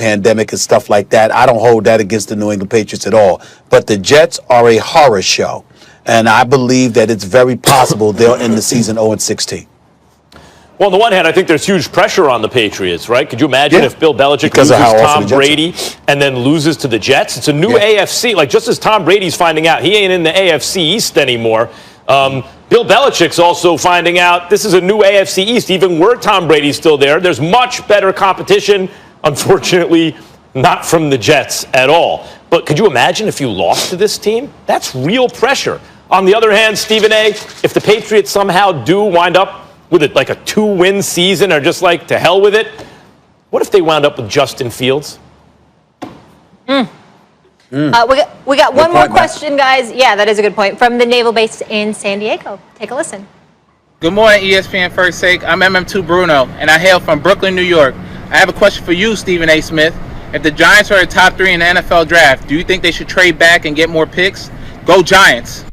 pandemic and stuff like that. I don't hold that against the New England Patriots at all. But the Jets are a horror show. And I believe that it's very possible they'll end the season 0-16. Well, on the one hand, I think there's huge pressure on the Patriots, right? Could you imagine if Bill Belichick loses Tom Brady and then loses to the Jets? It's a new AFC. Like, just as Tom Brady's finding out he ain't in the AFC East anymore, Bill Belichick's also finding out this is a new AFC East. Even were Tom Brady's still there, there's much better competition, unfortunately, not from the Jets at all. But could you imagine if you lost to this team? That's real pressure. On the other hand, Stephen A., if the Patriots somehow do wind up with it like a 2-win season or just like to hell with it, what if they wound up with Justin Fields? We got one more question, guys. Yeah, that is a good point. From the Naval Base in San Diego. Take a listen. Good morning, ESPN First Take. I'm MM2 Bruno, and I hail from Brooklyn, New York. I have a question for you, Stephen A. Smith. If the Giants are the top 3 in the NFL draft, do you think they should trade back and get more picks? Go Giants.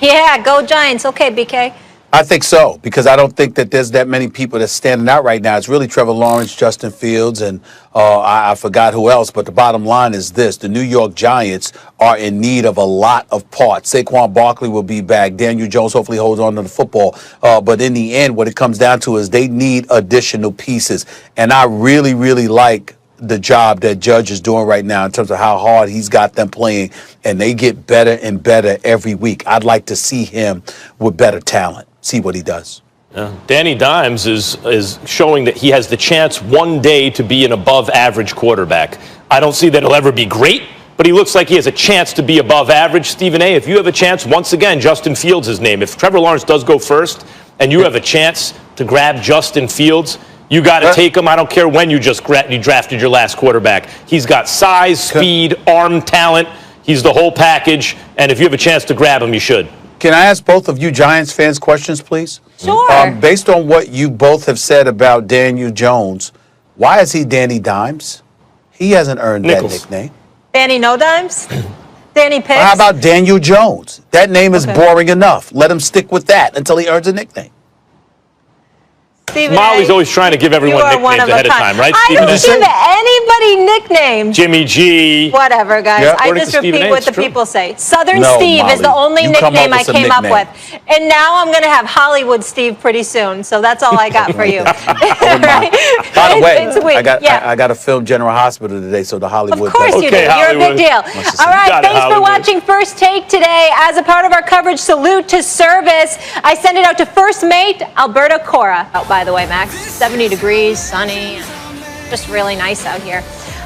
Yeah, go Giants. Okay, BK. I think so, because I don't think that there's that many people that's standing out right now. It's really Trevor Lawrence, Justin Fields, and I forgot who else. But the bottom line is this. The New York Giants are in need of a lot of parts. Saquon Barkley will be back. Daniel Jones hopefully holds on to the football. But in the end, what it comes down to is they need additional pieces. And I really, really like the job that Judge is doing right now in terms of how hard he's got them playing, and they get better and better every week. I'd like to see him with better talent, see what he does. Yeah. Danny Dimes is showing that he has the chance one day to be an above-average quarterback. I don't see that he'll ever be great, but he looks like he has a chance to be above average. Stephen A., if you have a chance, once again, Justin Fields' his name. If Trevor Lawrence does go first and you have a chance to grab Justin Fields, you got to take him. I don't care when you drafted your last quarterback. He's got size, speed, arm talent. He's the whole package. And if you have a chance to grab him, you should. Can I ask both of you Giants fans questions, please? Sure. Based on what you both have said about Daniel Jones, why is he Danny Dimes? He hasn't earned that nickname. Danny No Dimes? Danny Picks? How about Daniel Jones? That name is boring enough. Let him stick with that until he earns a nickname. Molly's always trying to give everyone nicknames ahead of time, right? I don't give anybody nicknames. Jimmy G. Whatever, guys. I just repeat what the people say. Southern Steve is the only nickname I came up with. And now I'm going to have Hollywood Steve pretty soon. So that's all I got for you. Right? By the way, I got to film General Hospital today, so the Hollywood. Of course you do. You're a big deal. All right. Thanks for watching First Take today. As a part of our coverage, salute to service. I send it out to First Mate Alberta Cora. By the way, Max, 70 degrees, sunny, just really nice out here.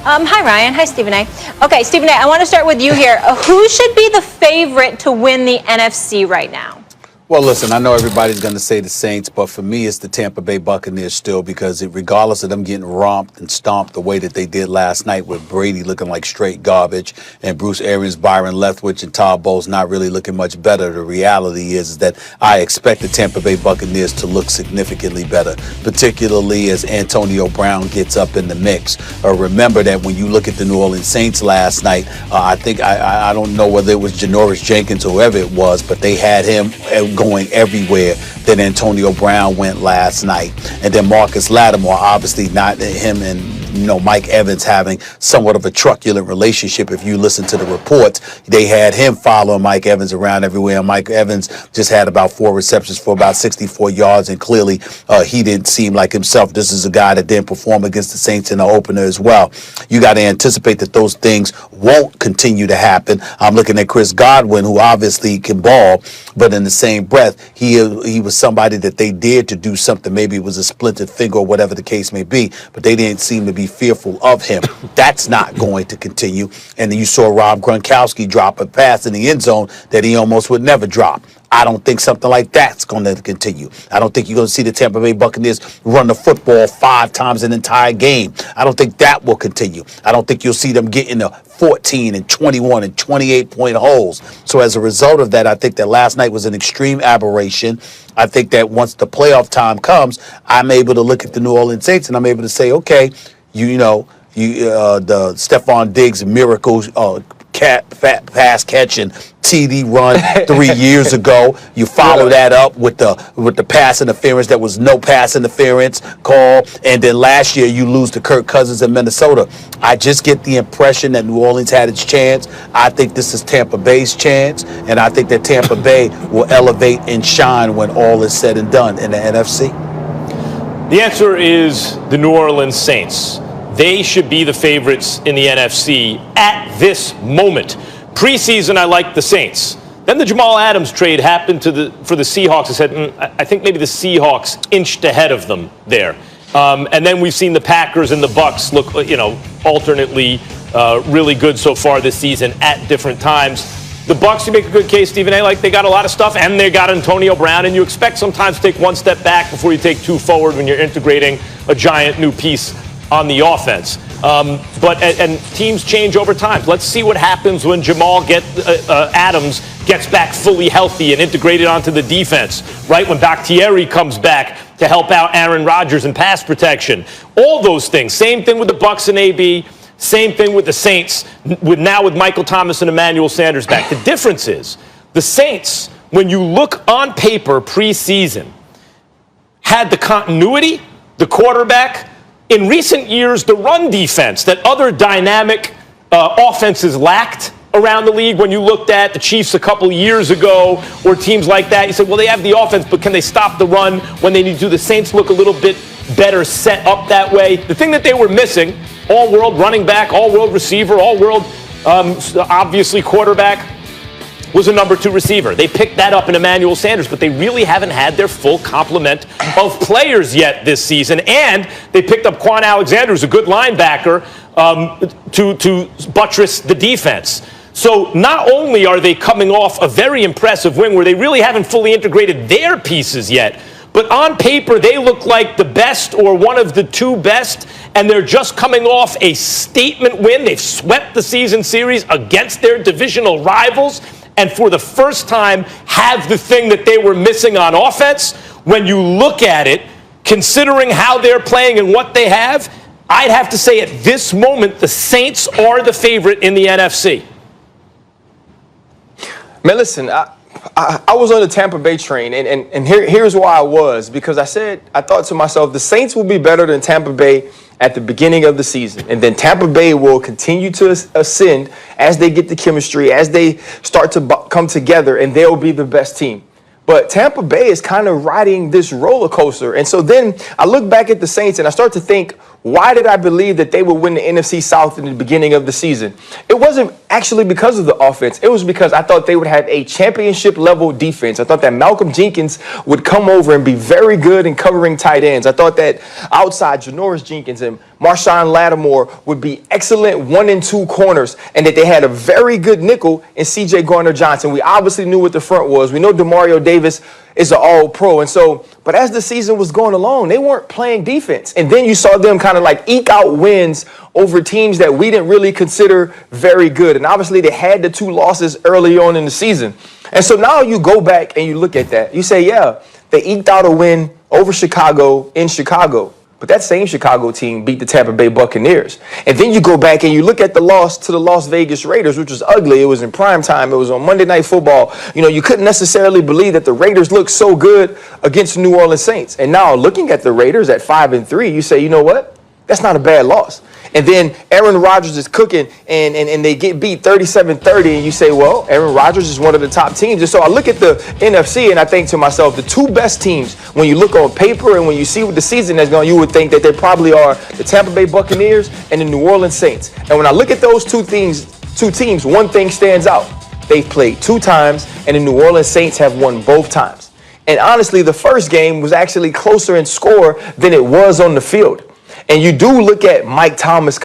Hi, Ryan. Hi, Stephen A. Okay, Stephen A., I want to start with you here. Who should be the favorite to win the NFC right now? Well, listen, I know everybody's going to say the Saints, but for me, it's the Tampa Bay Buccaneers still, because regardless of them getting romped and stomped the way that they did last night with Brady looking like straight garbage and Bruce Arians, Byron Leftwich, and Todd Bowles not really looking much better, the reality is that I expect the Tampa Bay Buccaneers to look significantly better, particularly as Antonio Brown gets up in the mix. Remember that when you look at the New Orleans Saints last night, I don't know whether it was Janoris Jenkins or whoever it was, but they had him going everywhere that Antonio Brown went last night. And then Marcus Lattimore, obviously not him and Mike Evans having somewhat of a truculent relationship. If you listen to the reports, they had him following Mike Evans around everywhere. Mike Evans just had about 4 receptions for about 64 yards, and clearly he didn't seem like himself. This is a guy that didn't perform against the Saints in the opener as well. You got to anticipate that those things won't continue to happen. I'm looking at Chris Godwin, who obviously can ball, but in the same breath, he was somebody that they dared to do something. Maybe it was a splintered finger or whatever the case may be, but they didn't seem to be fearful of him. That's not going to continue. And then you saw Rob Gronkowski drop a pass in the end zone that he almost would never drop. I don't think something like that's going to continue. I don't think you're going to see the Tampa Bay Buccaneers run the football 5 times an entire game. I don't think that will continue. I don't think you'll see them get in the 14 and 21 and 28-point holes. So as a result of that, I think that last night was an extreme aberration. I think that once the playoff time comes, I'm able to look at the New Orleans Saints and I'm able to say, okay, the Stephon Diggs miracle pass catch and TD run 3 years ago. You follow that up with the pass interference. That was no pass interference call. And then last year you lose to Kirk Cousins in Minnesota. I just get the impression that New Orleans had its chance. I think this is Tampa Bay's chance, and I think that Tampa Bay will elevate and shine when all is said and done in the NFC. The answer is the New Orleans Saints. They should be the favorites in the NFC at this moment. Preseason, I liked the Saints. Then the Jamal Adams trade happened for the Seahawks. I said, I think maybe the Seahawks inched ahead of them there. And then we've seen the Packers and the Bucks look, alternately really good so far this season at different times. The Bucks, you make a good case, Stephen A. Like they got a lot of stuff, and they got Antonio Brown, and you expect sometimes to take one step back before you take two forward when you're integrating a giant new piece on the offense. But teams change over time. Let's see what happens when Jamal Adams gets back fully healthy and integrated onto the defense, right? When Bakhtiari comes back to help out Aaron Rodgers in pass protection. All those things. Same thing with the Bucks and AB. Same thing with the Saints, with Michael Thomas and Emmanuel Sanders back. The difference is the Saints, when you look on paper preseason, had the continuity, the quarterback. In recent years, the run defense that other dynamic offenses lacked around the league. When you looked at the Chiefs a couple years ago or teams like that, you said, well, they have the offense, but can they stop the run when they need to? The Saints look a little bit better set up that way. The thing that they were missing, all-world running back, all-world receiver, all-world, obviously, quarterback, was a number 2 receiver. They picked that up in Emmanuel Sanders, but they really haven't had their full complement of players yet this season. And they picked up Quan Alexander, who's a good linebacker, to buttress the defense. So not only are they coming off a very impressive win where they really haven't fully integrated their pieces yet, but on paper, they look like the best or one of the 2 best, and they're just coming off a statement win. They've swept the season series against their divisional rivals, and for the first time have the thing that they were missing on offense. When you look at it, considering how they're playing and what they have, I'd have to say at this moment, the Saints are the favorite in the NFC. Man, listen, I was on the Tampa Bay train, and here's why I was. Because I thought to myself, the Saints will be better than Tampa Bay at the beginning of the season. And then Tampa Bay will continue to ascend as they get the chemistry, as they start to come together, and they'll be the best team. But Tampa Bay is kind of riding this roller coaster. And so then I look back at the Saints and I start to think, why did I believe that they would win the NFC South in the beginning of the season? It wasn't actually because of the offense. It was because I thought they would have a championship-level defense. I thought that Malcolm Jenkins would come over and be very good in covering tight ends. I thought that outside Janoris Jenkins and Marshawn Lattimore would be excellent 1 and 2 corners, and that they had a very good nickel in C.J. Gardner-Johnson. We obviously knew what the front was. We know DeMario Davis is an all-pro. And so, but as the season was going along, they weren't playing defense. And then you saw them kind of like eke out wins over teams that we didn't really consider very good. And obviously they had the 2 losses early on in the season. And so now you go back and you look at that. You say, yeah, they eked out a win over Chicago in Chicago. But that same Chicago team beat the Tampa Bay Buccaneers. And then you go back and you look at the loss to the Las Vegas Raiders, which was ugly. It was in prime time. It was on Monday Night Football. You know, you couldn't necessarily believe that the Raiders looked so good against the New Orleans Saints. And now looking at the Raiders at 5-3, you say, you know what? That's not a bad loss. And then Aaron Rodgers is cooking and they get beat 37-30. And you say, well, Aaron Rodgers is one of the top teams. And so I look at the NFC and I think to myself, the 2 best teams, when you look on paper and when you see what the season has gone, you would think that they probably are the Tampa Bay Buccaneers and the New Orleans Saints. And when I look at those two teams, one thing stands out. They've played 2 times and the New Orleans Saints have won both times. And honestly, the first game was actually closer in score than it was on the field. And you do look at Mike Thomas